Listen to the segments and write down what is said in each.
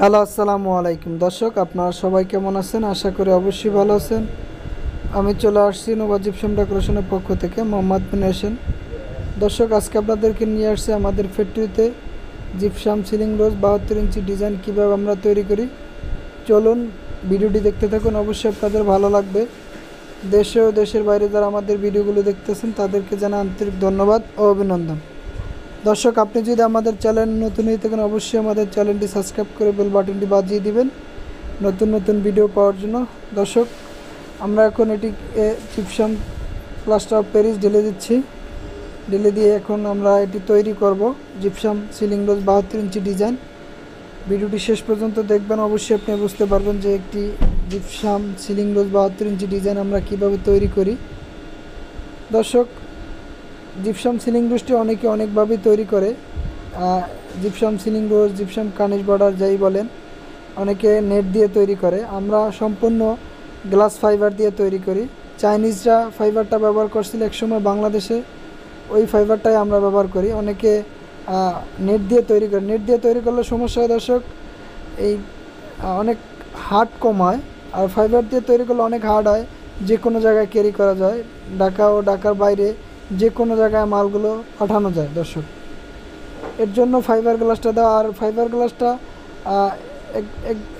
Hello, আসসালামু আলাইকুম দর্শক, আপনারা সবাই কেমন আছেন? আশা করি অবশ্যই ভালো আছেন। আমি চলে আসছি নোভা জিপসাম ডেকোরেশনের পক্ষ থেকে, মোহাম্মদ বিন হোসেন। দর্শক, আজকে আপনাদেরকে নিয়ে আসছে আমাদের ফ্যাক্টরিতে জিপসাম সিলিং রোজ 72 ইঞ্চি ডিজাইন কীভাবে আমরা তৈরি করি। চলুন ভিডিওটি দেখতে থাকুন, অবশ্যই আপনাদের ভালো লাগবে। দেশে ও দেশের বাইরে যারা আমাদের ভিডিওগুলো দেখতেছেন তাদেরকে জানাই আন্তরিক ধন্যবাদ ও অভিনন্দন। দর্শক, আপনি যদি আমাদের চ্যানেল নতুন হয়ে থাকেন অবশ্যই আমাদের চ্যানেলটি সাবস্ক্রাইব করে বেল বাটনটি বাজিয়ে দিবেন নতুন নতুন ভিডিও পাওয়ার জন্য। দর্শক, আমরা এখন এটি জিপসাম প্লাস্টার অফ প্যারিস ঢেলে দিচ্ছি। ঢেলে দিয়ে এখন আমরা এটি তৈরি করব জিপসাম সিলিং রোজ 72 ইঞ্চি ডিজাইন। ভিডিওটি শেষ পর্যন্ত দেখবেন, অবশ্যই আপনি বুঝতে পারবেন যে একটি জিপসাম সিলিং রোজ 72 ইঞ্চি ডিজাইন আমরা কিভাবে তৈরি করি। দর্শক, জিপসাম সিলিং রোজটি অনেকে অনেকভাবেই তৈরি করে। জিপসাম সিলিং রোজ, জিপসাম কার্নিশ বর্ডার যাই বলেন, অনেকে নেট দিয়ে তৈরি করে। আমরা সম্পূর্ণ গ্লাস ফাইবার দিয়ে তৈরি করি। চাইনিজরা ফাইবারটা ব্যবহার করছিল একসময় বাংলাদেশে, ওই ফাইবারটাই আমরা ব্যবহার করি। অনেকে নেট দিয়ে তৈরি করে। নেট দিয়ে তৈরি করলে সমস্যা হয় দর্শক, এই অনেক হার্ড কম হয়। আর ফাইবার দিয়ে তৈরি করলে অনেক হার্ড হয়, যে কোনো জায়গায় ক্যারি করা যায়, ঢাকা ও ঢাকার বাইরে যে কোনো জায়গায় মালগুলো পাঠানো যায়। দর্শক, এর জন্য ফাইবার গ্লাসটা দেওয়া। আর ফাইবার গ্লাসটা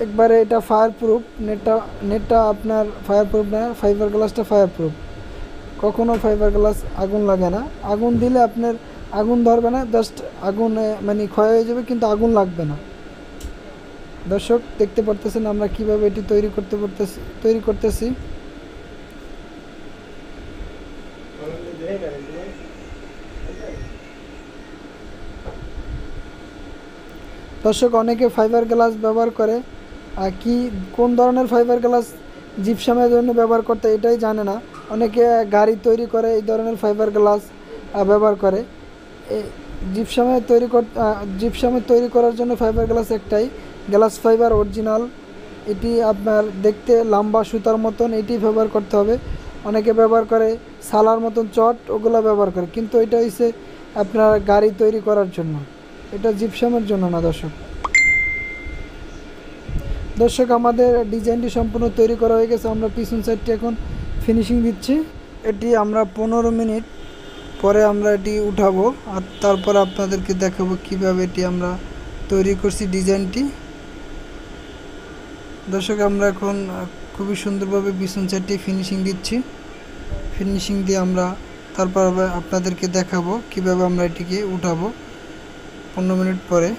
একবারে এটা ফায়ার প্রুফ। নেটটা আপনার ফায়ার প্রুফ না, ফাইবার গ্লাসটা ফায়ার প্রুফ। কখনো ফাইবার গ্লাস আগুন লাগে না। আগুন দিলে আপনার আগুন ধরবে না, জাস্ট আগুন মানে ক্ষয় হয়ে যাবে, কিন্তু আগুন লাগবে না। দর্শক, দেখতে পারতেছেন আমরা কিভাবে এটি তৈরি করতেছি। দর্শক, অনেকে ফাইবার গ্লাস ব্যবহার করে, কোন ধরনের ফাইবার গ্লাস জিপসামের জন্য ব্যবহার করতে এটাই জানে না। অনেকে গাড়ি তৈরি করে এই ধরনের ফাইবার গ্লাস ব্যবহার করে। জিপসামের তৈরি করার জন্য ফাইবার গ্লাস একটাই, গ্লাস ফাইবার অরিজিনাল। এটি আপনার দেখতে লম্বা সুতার মতন, এটি ব্যবহার করতে হবে। অনেকে ব্যবহার করে সালার মতন চট, ওগুলো ব্যবহার করে, কিন্তু এটা হচ্ছে আপনার গাড়ি তৈরি করার জন্য, এটা জিপসামের জন্য না। দর্শক, আমাদের ডিজাইনটি সম্পূর্ণ তৈরি করা হয়ে গেছে। আমরা পিছন সাইডটি এখন ফিনিশিং দিচ্ছি। এটি আমরা 15 মিনিট পরে আমরা এটি উঠাবো, আর তারপর আপনাদেরকে দেখাবো কিভাবে এটি আমরা তৈরি করছি ডিজাইনটি। দর্শক, আমরা এখন খুবই সুন্দরভাবে পিছন সাইডটি ফিনিশিং দিচ্ছি। ফিনিশিং দিয়ে আমরা তারপর আপনাদেরকে দেখাবো কিভাবে আমরা এটিকে উঠাবো 15 মিনিট পরে।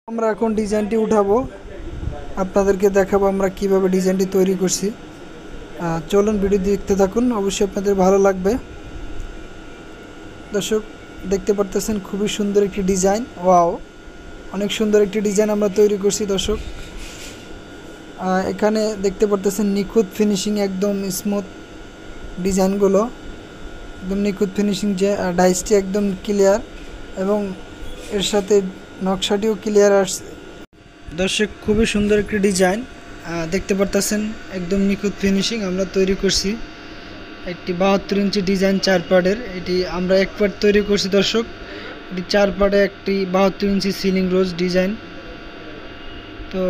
আমরা এখন ডিজাইনটি উঠাবো, আপনাদেরকে দেখাবো আমরা কিভাবে ডিজাইনটি তৈরি করছি। চলুন ভিডিও দেখতে থাকুন, অবশ্যই আপনাদের ভালো লাগবে। দর্শক, দেখতে পারতেছেন খুবই সুন্দর একটি ডিজাইন। ওয়াও, অনেক সুন্দর একটি ডিজাইন আমরা তৈরি করছি। দর্শক, এখানে দেখতে পারতেছেন নিখুঁত ফিনিশিং, একদম স্মুথ ডিজাইনগুলো, একদম নিখুঁত ফিনিশিং, যে ডাইসটি একদম ক্লিয়ার এবং এর সাথে নকশাটিও ক্লিয়ার আসছে। দর্শক, খুবই সুন্দর একটি ডিজাইন দেখতে পারতেছেন, একদম নিখুঁত ফিনিশিং আমরা তৈরি করছি। একটি 72 ইঞ্চি ডিজাইন 4 পার্টের, এটি আমরা 1 পার্ট তৈরি করছি। দর্শক, এটি 4 পার্টে একটি 72 ইঞ্চি সিলিং রোজ ডিজাইন। তো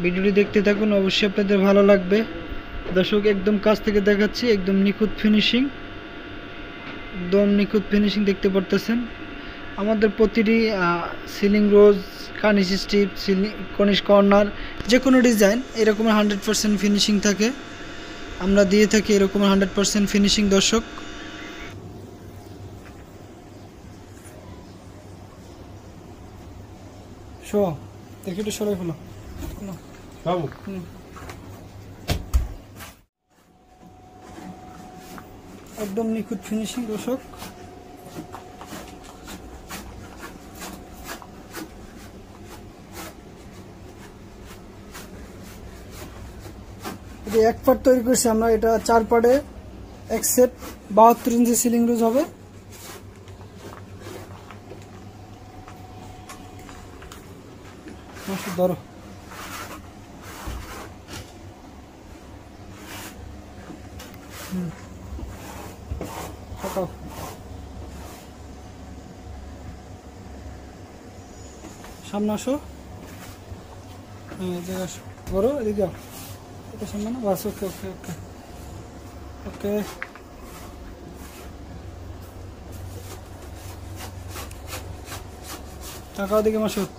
ভিডিওটি দেখতে থাকুন, অবশ্যই আপনাদের ভালো লাগবে। দর্শক, একদম কাছ থেকে দেখাচ্ছি, একদম নিখুঁত ফিনিশিং, একদম নিখুঁত ফিনিশিং দেখতে পারতেছেন। আমাদের প্রতিটি সিলিং রোজ, কার্নিশ স্ট্রিপ, কর্নিশ কর্নার, যে কোনো ডিজাইন এরকমের 100% ফিনিশিং থাকে, আমরা দিয়ে থাকি এরকমের 100% ফিনিশিং। দর্শক, দেখি একটু সরাই ফেলো। একদম নিখুঁত ফিনিশিং দর্শক। এক পার্ট তৈরি করছি আমরা, এটা 4 পার্টে এক সেট 72 ইঞ্চি সিলিং রোজ হবে। ধরো সামনে আসো, জায়গা বড়, এদিকে যাও, এটা সামনে না, বাস। ওকে ওকে ওকে ওকে। টাকাও দিকে মাসুদ।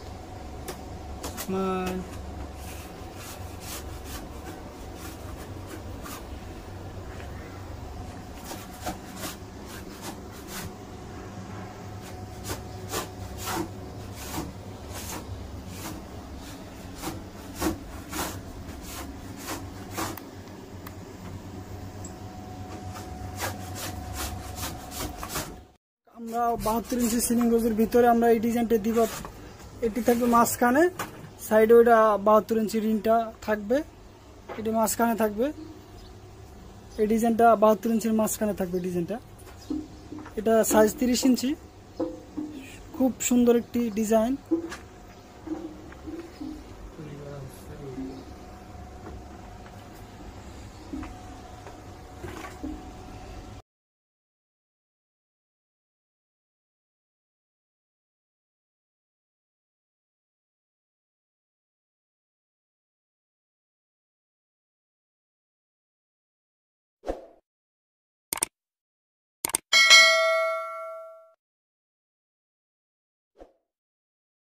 আমরা 72 ইঞ্চি সিলিং রোজের ভিতরে আমরা এই ডিজাইনটা দিব। এটি থাকবে মাঝখানে, সাইডে ওইটা 72 ইঞ্চি রিংটা থাকবে, এটি মাঝখানে থাকবে। এই ডিজাইনটা 72 ইঞ্চির মাঝখানে থাকবে ডিজাইনটা। এটা সাইজ 30 ইঞ্চি, খুব সুন্দর একটি ডিজাইন।